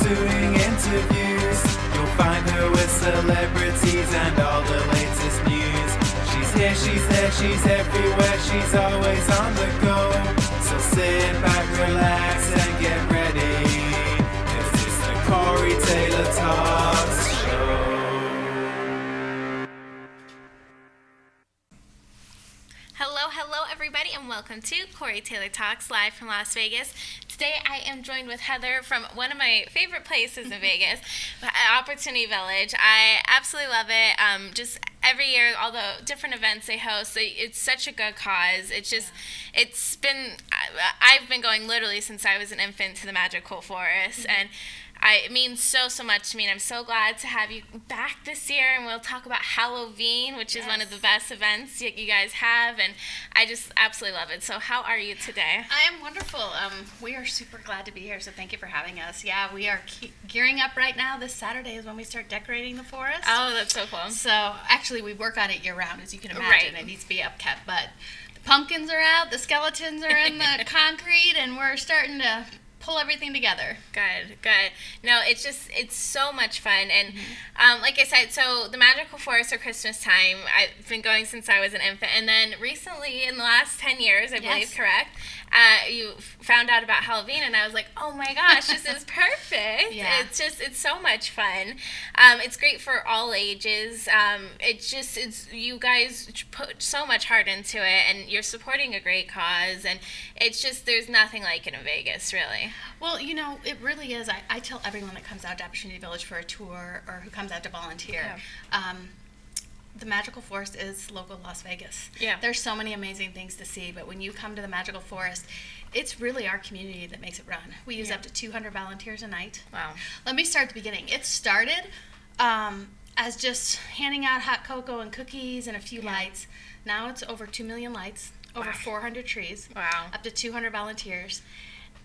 doing interviews. You'll find her with celebrities and all the latest news. She's here, she's there, she's everywhere, she's always on the go. So sit back, relax, and get ready. This is the Corey Taylor Talks Show. Hello everybody, and welcome to Corey Taylor Talks, live from Las Vegas. Today I am joined with Heather from one of my favorite places in Vegas, Opportunity Village. I absolutely love it. Just every year, all the different events they host, it's such a good cause. I've been going literally since I was an infant to the Magical Forest, and it means so much to me, and I'm so glad to have you back this year, and we'll talk about Halloween, which is one of the best events you guys have, and I just absolutely love it. So how are you today? I am wonderful. We are super glad to be here, so thank you for having us. Yeah, we are gearing up right now. This Saturday is when we start decorating the forest. Oh, that's so cool. So actually we work on it year-round, as you can imagine. Right. It needs to be upkept, but the pumpkins are out, the skeletons are in the concrete, and we're starting to pull everything together. Good. No, it's so much fun. And like I said, so the Magical Forest or Christmas time, I've been going since I was an infant. And then recently, in the last 10 years, I believe, correct, you found out about Halloween, and I was like, oh my gosh, this is perfect. Yeah. It's so much fun. It's great for all ages. You guys put so much heart into it, and you're supporting a great cause, and there's nothing like it in Vegas, really. Well, it really is. I tell everyone that comes out to Opportunity Village for a tour or who comes out to volunteer, the Magical Forest is local Las Vegas. Yeah. There's so many amazing things to see, but when you come to the Magical Forest, it's really our community that makes it run. We use up to 200 volunteers a night. Wow. Let me start at the beginning. It started as just handing out hot cocoa and cookies and a few lights. Now it's over 2 million lights, over 400 trees, up to 200 volunteers.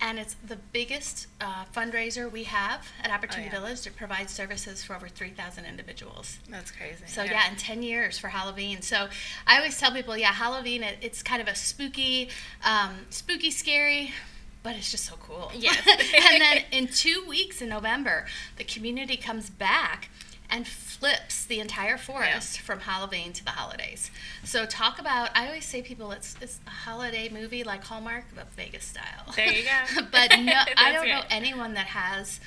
And it's the biggest fundraiser we have at Opportunity Village that provides services for over 3,000 individuals. That's crazy. So in 10 years for Halloween. So I always tell people, Halloween, it's kind of a spooky, scary, but it's just so cool. Yes. And then in 2 weeks in November, the community comes back and flips the entire forest from Halloween to the holidays. So talk about, I always say people, it's a holiday movie like Hallmark, but Vegas style. There you go. But no, I don't know anyone that has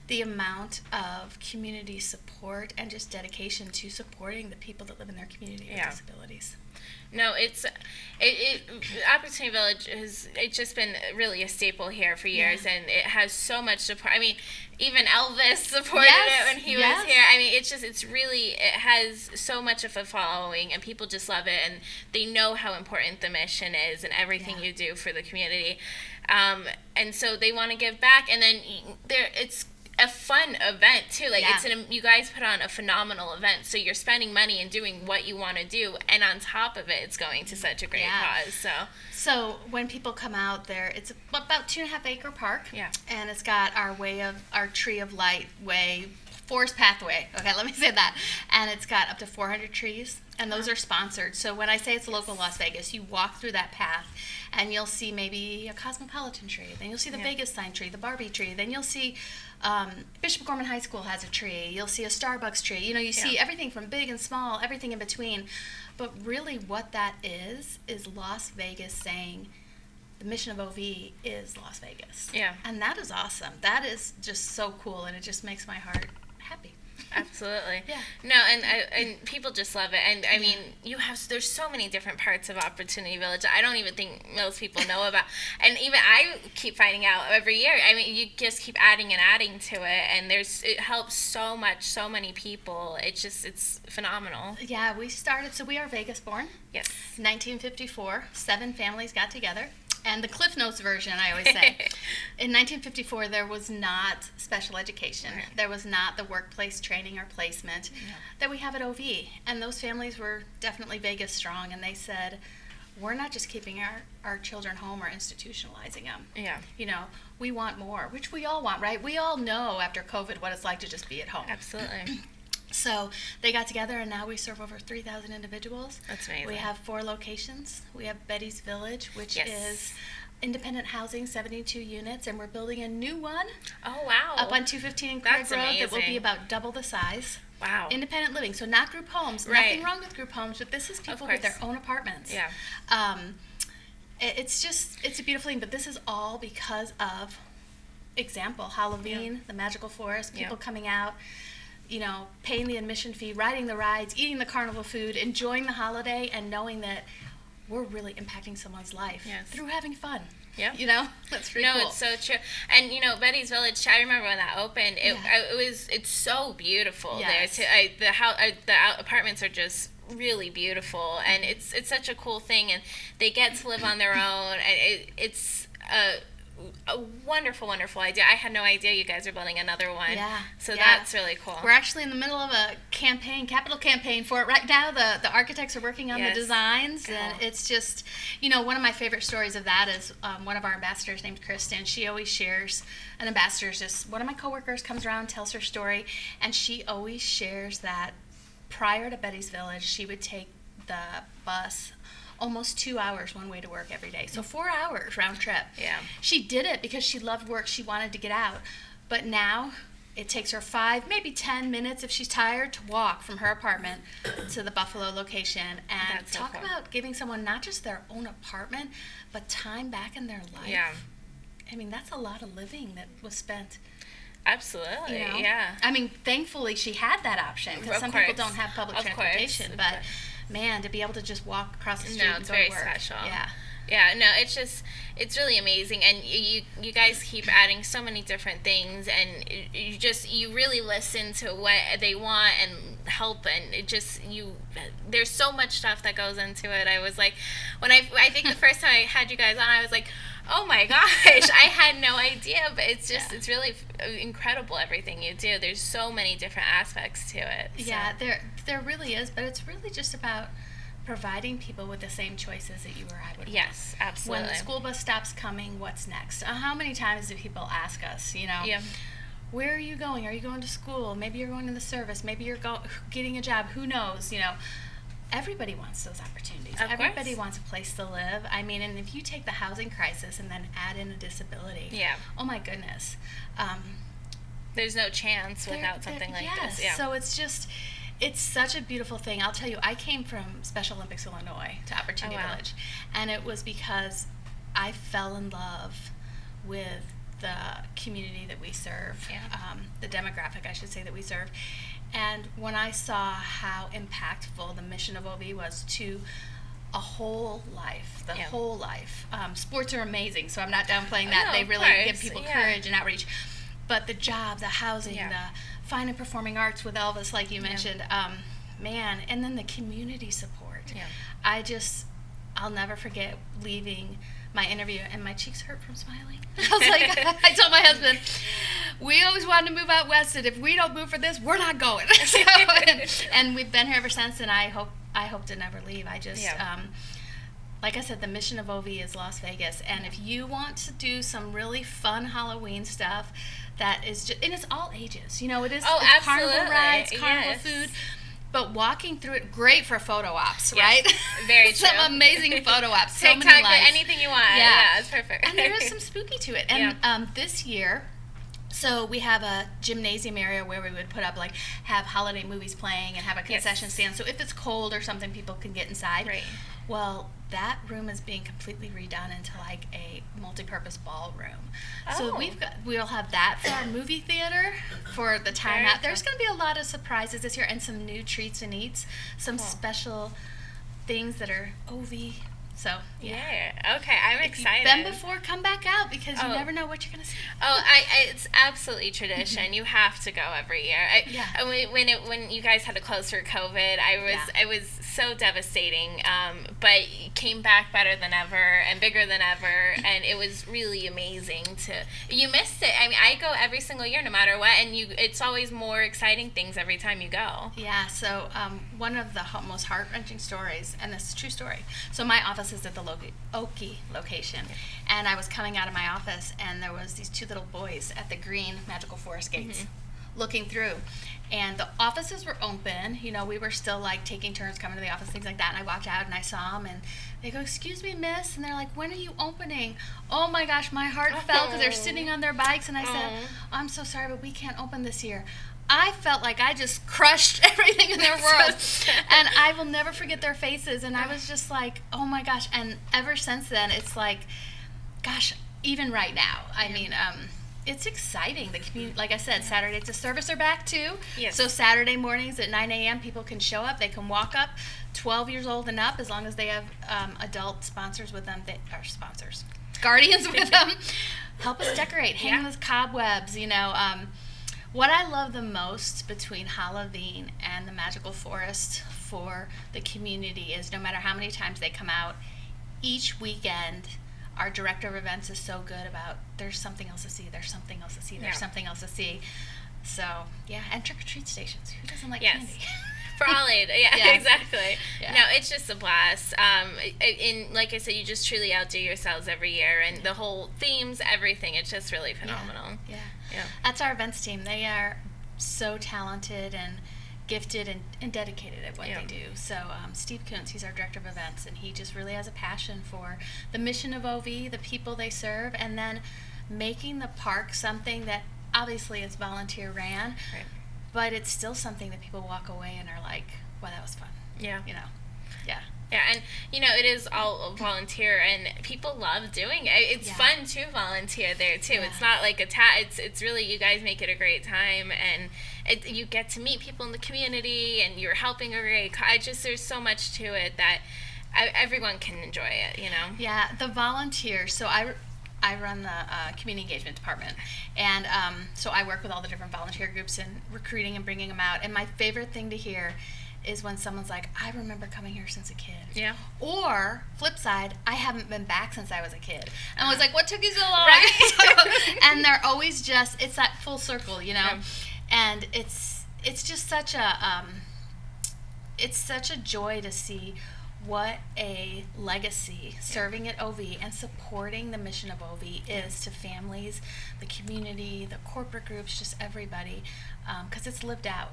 the amount of community support and just dedication to supporting the people that live in their community with disabilities. No, Opportunity Village it's just been really a staple here for years, and it has so much support. I mean, even Elvis supported it when he was here. I mean, it has so much of a following, and people just love it, and they know how important the mission is and everything you do for the community. And so they want to give back, and then it's a fun event too. You guys put on a phenomenal event, so you're spending money and doing what you want to do, and on top of it, it's going to such a great cause. So when people come out there, it's about 2.5 acre park, and it's got our Tree of Light way, forest pathway. Okay, let me say that. And it's got up to 400 trees, and those are sponsored. So when I say it's local Las Vegas, you walk through that path, and you'll see maybe a Cosmopolitan tree, then you'll see the Vegas sign tree, the Barbie tree, then you'll see Bishop Gorman High School has a tree, you'll see a Starbucks tree, you see everything from big and small, everything in between. But really what that is Las Vegas saying the mission of OV is Las Vegas. Yeah. And that is awesome. That is just so cool, and it just makes my heart happy. Absolutely. Yeah. No, and people just love it. And I mean, there's so many different parts of Opportunity Village I don't even think most people know about. And even I keep finding out every year. I mean, you just keep adding and adding to it, and it helps so many people. It's phenomenal. Yeah, we are Vegas born. Yes. 1954, 7 families got together. And the Cliff Notes version, I always say. In 1954, there was not special education. Right. There was not the workplace training or placement that we have at OV. And those families were definitely Vegas strong. And they said, we're not just keeping our children home or institutionalizing them. Yeah. We want more, which we all want, right? We all know after COVID what it's like to just be at home. Absolutely. So they got together, and now we serve over 3,000 individuals. That's amazing. We have 4 locations. We have Betty's Village, which is independent housing, 72 units, and we're building a new one. Oh, wow. Up on 215 in Craig Road that will be about double the size. Wow. Independent living, so not group homes. Right. Nothing wrong with group homes, but this is people with their own apartments. Yeah. It's a beautiful thing, but this is all because of, example, Halloween, the magical forest, people coming out, paying the admission fee, riding the rides, eating the carnival food, enjoying the holiday, and knowing that we're really impacting someone's life through having fun. Yeah. That's pretty cool. No, it's so true. And, Betty's Village, I remember when that opened, it's so beautiful there. The apartments are just really beautiful, and it's such a cool thing, and they get to live on their own, and it's a wonderful, wonderful idea. I had no idea you guys are building another one. So that's really cool. We're actually in the middle of a capital campaign for it right now. The architects are working on the designs, and it's just, one of my favorite stories of that is one of our ambassadors named Kristen. She always shares, an ambassador is just, one of my coworkers comes around, tells her story, and she always shares that prior to Betty's Village, she would take the bus almost 2 hours one way to work every day. So 4 hours round trip. Yeah. She did it because she loved work. She wanted to get out. But now it takes her 5, maybe 10 minutes if she's tired to walk from her apartment to the Buffalo location. And talk about giving someone not just their own apartment, but time back in their life. Yeah. I mean, that's a lot of living that was spent. Absolutely, yeah. I mean, thankfully she had that option, because some people don't have public transportation. But man, to be able to just walk across the street and go to work. It's very special. Yeah, no, it's really amazing, and you guys keep adding so many different things, and you really listen to what they want and help, and there's so much stuff that goes into it. I was like, when I think the first time I had you guys on, I was like, oh my gosh, I had no idea, but it's just, it's really incredible everything you do. There's so many different aspects to it. So. Yeah, there really is, but it's really just about providing people with the same choices that you or I would want. Yes, absolutely. When the school bus stops coming, what's next? How many times do people ask us, where are you going? Are you going to school? Maybe you're going to the service. Maybe you're getting a job. Who knows, Everybody wants those opportunities. Everybody wants a place to live. I mean, and if you take the housing crisis and then add in a disability, oh my goodness. There's no chance without something like this. Yeah. So it's such a beautiful thing. I'll tell you, I came from Special Olympics, Illinois to Opportunity Village, and it was because I fell in love with the community that we serve, the demographic, I should say, that we serve. And when I saw how impactful the mission of OV was to a whole life, whole life. Sports are amazing, so I'm not downplaying that. They really give people courage and outreach. But the job, the housing, the fine and performing arts with Elvis, like you mentioned, man, and then the community support. I'll never forget leaving my interview, and my cheeks hurt from smiling. I was like, I told my husband, we always wanted to move out west, and if we don't move for this, we're not going. And we've been here ever since, and I hope to never leave. Like I said, the mission of OV is Las Vegas, and if you want to do some really fun Halloween stuff, that is just, and it's all ages. It is carnival rides, carnival food. But walking through it, great for photo ops, right? Very true. Some amazing photo ops. TikTok, so many likes. Anything you want. Yeah, it's perfect. And there is some spooky to it. And this year, so we have a gymnasium area where we would put up, have holiday movies playing and have a concession stand. So if it's cold or something, people can get inside. Right. Well, that room is being completely redone into a multi-purpose ballroom. So we'll have that for our movie theater for the time out. There's going to be a lot of surprises this year, and some new treats and eats, some special things that are OV. So okay, I'm excited. If you've been before, come back out, because you never know what you're going to see. It's absolutely tradition. You have to go every year. When you guys had to close for COVID, it was so devastating. But it came back better than ever and bigger than ever, and it was really amazing you missed it. I mean, I go every single year, no matter what, and it's always more exciting things every time you go. Yeah. So one of the most heart-wrenching stories, and this is a true story. So my office is at the Oki location, and I was coming out of my office, and there was these 2 little boys at the green magical forest gates. looking through. And the offices were open. You know, we were still like taking turns coming to the office, things like that. And I walked out and I saw them and they go, "Excuse me, miss." And they're like, "When are you opening?" Oh my gosh, my heart fell because they're sitting on their bikes. And I said, "I'm so sorry, but we can't open this year." I felt like I just crushed everything in their world. And I will never forget their faces. And I was just like, oh my gosh. And ever since then, it's like, gosh, even right now, I mean, it's exciting. The community, like I said, Saturday to service are back too. Yes. So Saturday mornings at 9 a.m. people can show up. They can walk up, 12 years old and up, as long as they have adult sponsors with them. They are sponsors, guardians with them. Help us decorate, hang those cobwebs. You know, what I love the most between Halloween and the Magical Forest for the community is no matter how many times they come out, each weekend our director of events is so good about there's something else to see, there's something else to see, there's something else to see. So, yeah, and trick-or-treat stations. Who doesn't like candy? For all age, exactly. Yeah. No, it's just a blast. And like I said, you just truly outdo yourselves every year, and the whole themes, everything, it's just really phenomenal. Yeah. That's our events team. They are so talented and gifted and dedicated at what they do. So Steve Kuntz, he's our director of events, and he just really has a passion for the mission of OV, the people they serve, and then making the park something that obviously is volunteer ran, but it's still something that people walk away and are like, wow, that was fun. Yeah. You know? Yeah. Yeah, and you know, it is all volunteer, and people love doing it. It's fun to volunteer there too. It's not like it's really, you guys make it a great time, and you get to meet people in the community, and you're helping a great there's so much to it that everyone can enjoy it, you know. Yeah, the volunteers. So I run the community engagement department, and so I work with all the different volunteer groups and recruiting and bringing them out. And my favorite thing to hear is when someone's like, "I remember coming here since a kid." Yeah. Or, flip side, "I haven't been back since I was a kid." And I was like, "What took you so long?" Right. And they're always just, it's that full circle, you know? Yeah. And it's just such a, it's such a joy to see what a legacy serving at OV and supporting the mission of OV is to families, the community, the corporate groups, just everybody, because it's lived out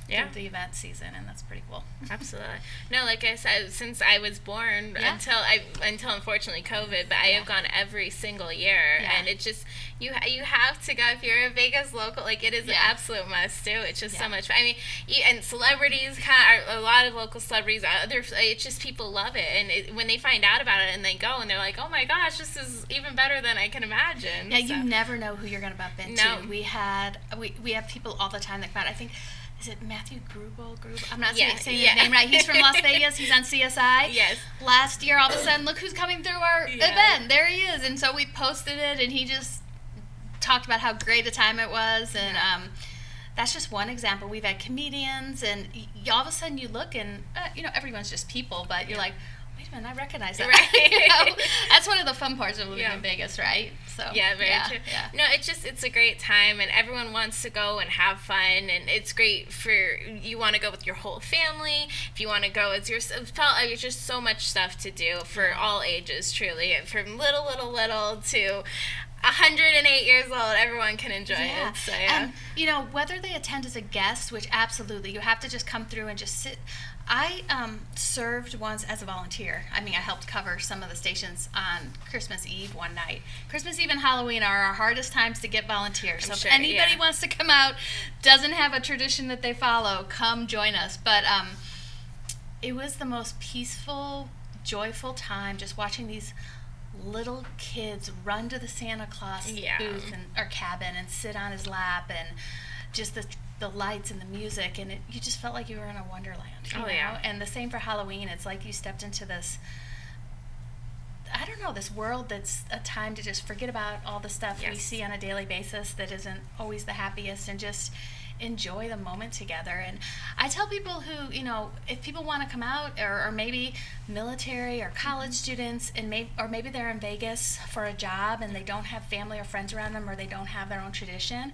through the event season, and that's pretty cool. Absolutely. No, like I said, since I was born until unfortunately COVID, but I have gone every single year, and it just you have to go if you're a Vegas local. Like, it is an absolute must do. It's just so much fun. I mean, and celebrities, a lot of local celebrities, it's just people love it, and when they find out about it and they go and they're like, "Oh my gosh, this is even better than I can imagine." Yeah, you never know who you're going to bump into. No. We have people all the time that come out. I think. Is it Matthew Grubel? I'm not saying his name right. He's from Las Vegas. He's on CSI. Yes. Last year, all of a sudden, look who's coming through our event. There he is. And so we posted it, and he just talked about how great a time it was. And that's just one example. We've had comedians, and all of a sudden you look, and everyone's just people, but you're like, wait a minute, I recognize that. Right. That's one of the fun parts of living in Vegas, right? So very true. Yeah. No, it's a great time, and everyone wants to go and have fun, and it's great for you want to go with your whole family. If you want to go as yourself, there's just so much stuff to do for all ages, truly, from little to 108 years old, everyone can enjoy it. So, and whether they attend as a guest, which absolutely, you have to just come through and just sit. I served once as a volunteer. I helped cover some of the stations on Christmas Eve one night. Christmas Eve and Halloween are our hardest times to get volunteers. So if anybody wants to come out, doesn't have a tradition that they follow, come join us. But it was the most peaceful, joyful time just watching these little kids run to the Santa Claus booth or cabin and sit on his lap, and just the lights and the music, and you just felt like you were in a wonderland. You know? And the same for Halloween. It's like you stepped into this, I don't know, this world that's a time to just forget about all the stuff we see on a daily basis that isn't always the happiest, and just enjoy the moment together. And I tell people who, if people want to come out, or maybe military or college students, and maybe they're in Vegas for a job and they don't have family or friends around them, or they don't have their own tradition,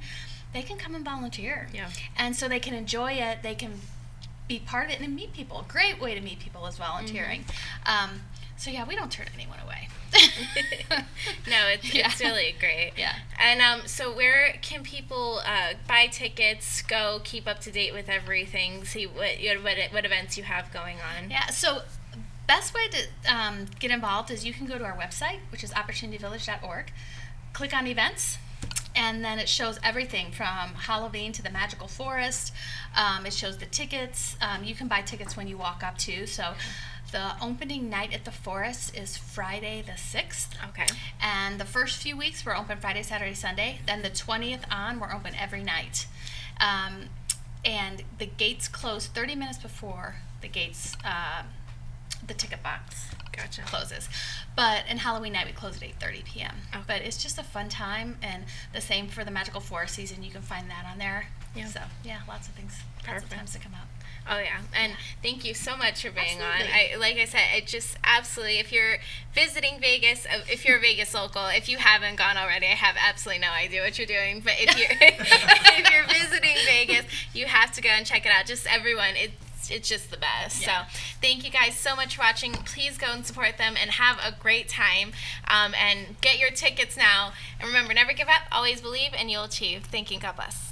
they can come and volunteer. Yeah. And so they can enjoy it, they can be part of it and meet people. Great way to meet people is volunteering. So yeah, we don't turn anyone away. No, it's really great. Yeah. And so where can people buy tickets, go keep up to date with everything, see what events you have going on? Yeah, so best way to get involved is you can go to our website, which is opportunityvillage.org, click on events, and then it shows everything from Halloween to the Magical Forest. It shows the tickets. You can buy tickets when you walk up too. So the opening night at the Forest is Friday the 6th. Okay. And the first few weeks we're open Friday, Saturday, Sunday. Then the 20th on, we're open every night. And the gates close 30 minutes before the ticket box closes. But in Halloween night we close at 8:30 p.m. Okay. But it's just a fun time, and the same for the Magical Forest season. You can find that on there. Yeah. So yeah, lots of things. Lots of times to come out. Oh yeah, and thank you so much for being Absolutely. on. Like I said, it just absolutely. If you're visiting Vegas, if you're a Vegas local, if you haven't gone already, I have absolutely no idea what you're doing. But if you're if you're visiting Vegas, you have to go and check it out. Just everyone, it's just the best. Yeah. So thank you guys so much for watching. Please go and support them and have a great time. And get your tickets now. And remember, never give up. Always believe, and you'll achieve. Thank you. God bless.